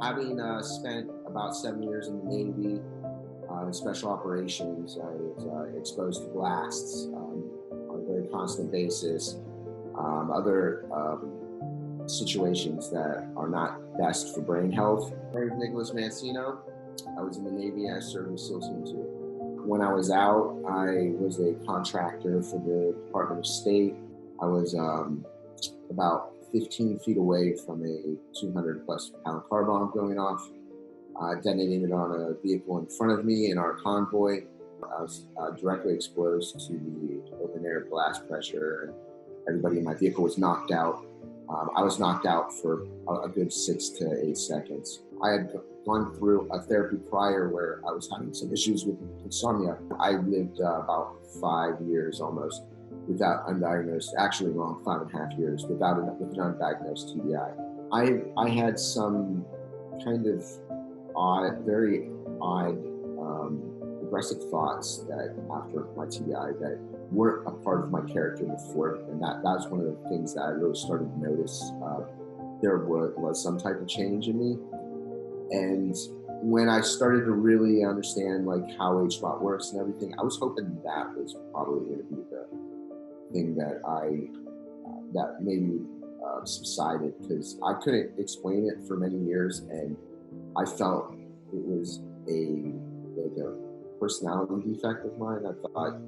Having spent about 7 years in the Navy in special operations, I was exposed to blasts on a very constant basis. Other situations that are not best for brain health. My name is Nicolas Mancino. I was in the Navy. I served with SEAL Team 2. When I was out, I was a contractor for the Department of State. I was about 15 feet away from a 200 plus pound car bomb going off. Detonated on a vehicle in front of me in our convoy. I was directly exposed to the open air blast pressure, and everybody in my vehicle was knocked out. I was knocked out for a good 6 to 8 seconds. I had gone through a therapy prior where I was having some issues with insomnia. I lived about 5 years almost without undiagnosed, actually wrong, 5.5 years with an undiagnosed TBI. I had some kind of very odd, aggressive thoughts that after my TBI that weren't a part of my character before, and that was one of the things that I really started to notice. There was some type of change in me, and when I started to really understand like how HBOT works and everything, I was hoping that was probably going to be the thing that that maybe subsided, because I couldn't explain it for many years, and I felt it was a personality defect of mine. I thought,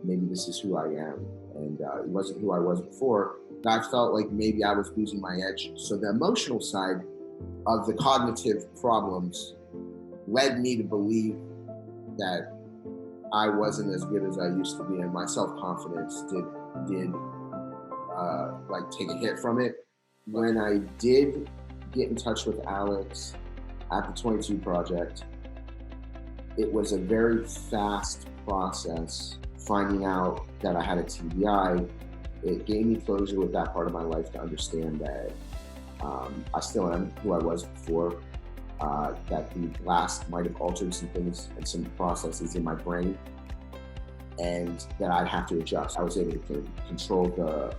maybe this is who I am, and it wasn't who I was before. I felt like maybe I was losing my edge. So the emotional side of the cognitive problems led me to believe that I wasn't as good as I used to be, and my self-confidence did take a hit from it. When I did get in touch with Alex at the 22 Project, it was a very fast process. Finding out that I had a TBI, it gave me closure with that part of my life to understand that I still am who I was before, that the blast might have altered some things and some processes in my brain, and that I'd have to adjust. I was able to control the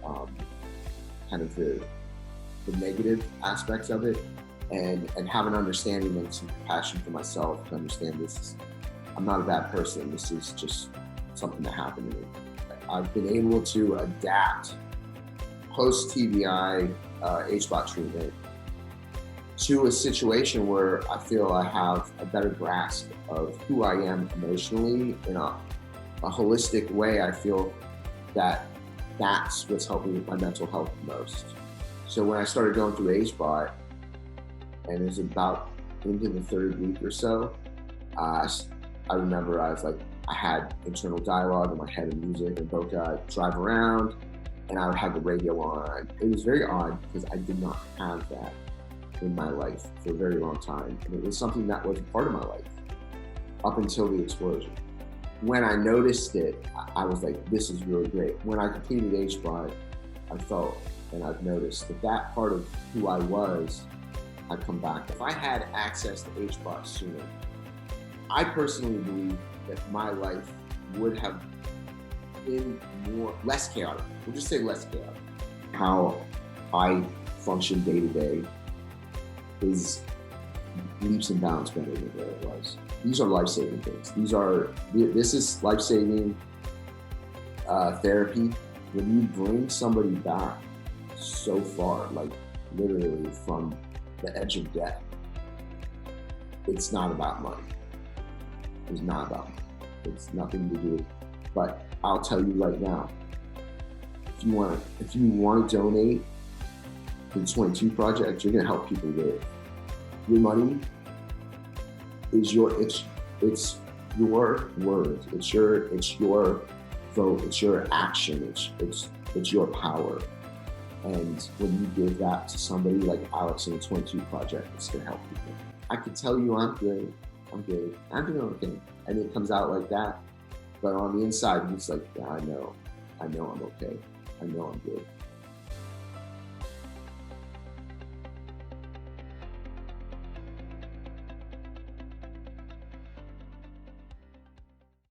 the negative aspects of it, and have an understanding and some compassion for myself to understand I'm not a bad person. This is just something that happened to me. I've been able to adapt post-TBI HBOT treatment to a situation where I feel I have a better grasp of who I am emotionally in a holistic way. I feel that that's what's helped me with my mental health the most. So when I started going through HBOT, and it was about into the third week or so, I remember I was like, I had internal dialogue in my head of music, and both drive around, and I would have the radio on. It was very odd because I did not have that in my life for a very long time, and it was something that was a part of my life up until the explosion. When I noticed it, I was like, this is really great. When I completed HBOT, I felt, and I've noticed that part of who I was had come back. If I had access to HBOT sooner, I personally believe that my life would have been less chaotic. We'll just say less chaotic. How I function day to day is leaps and bounds better than where it was. These are life-saving things. This is life-saving therapy. When you bring somebody back so far, like literally from the edge of death, it's not about money. It's not about money. It's nothing to do. But I'll tell you right now, if you want to donate to the 22 Project, you're going to help people live. Your money is it's your words. It's your vote. It's your action. It's your power. And when you give that to somebody like Alex in the 22 Project, it's going to help people. I can tell you I'm good. I'm doing okay. And it comes out like that. But on the inside, it's like, yeah, I know I'm okay. I know I'm good.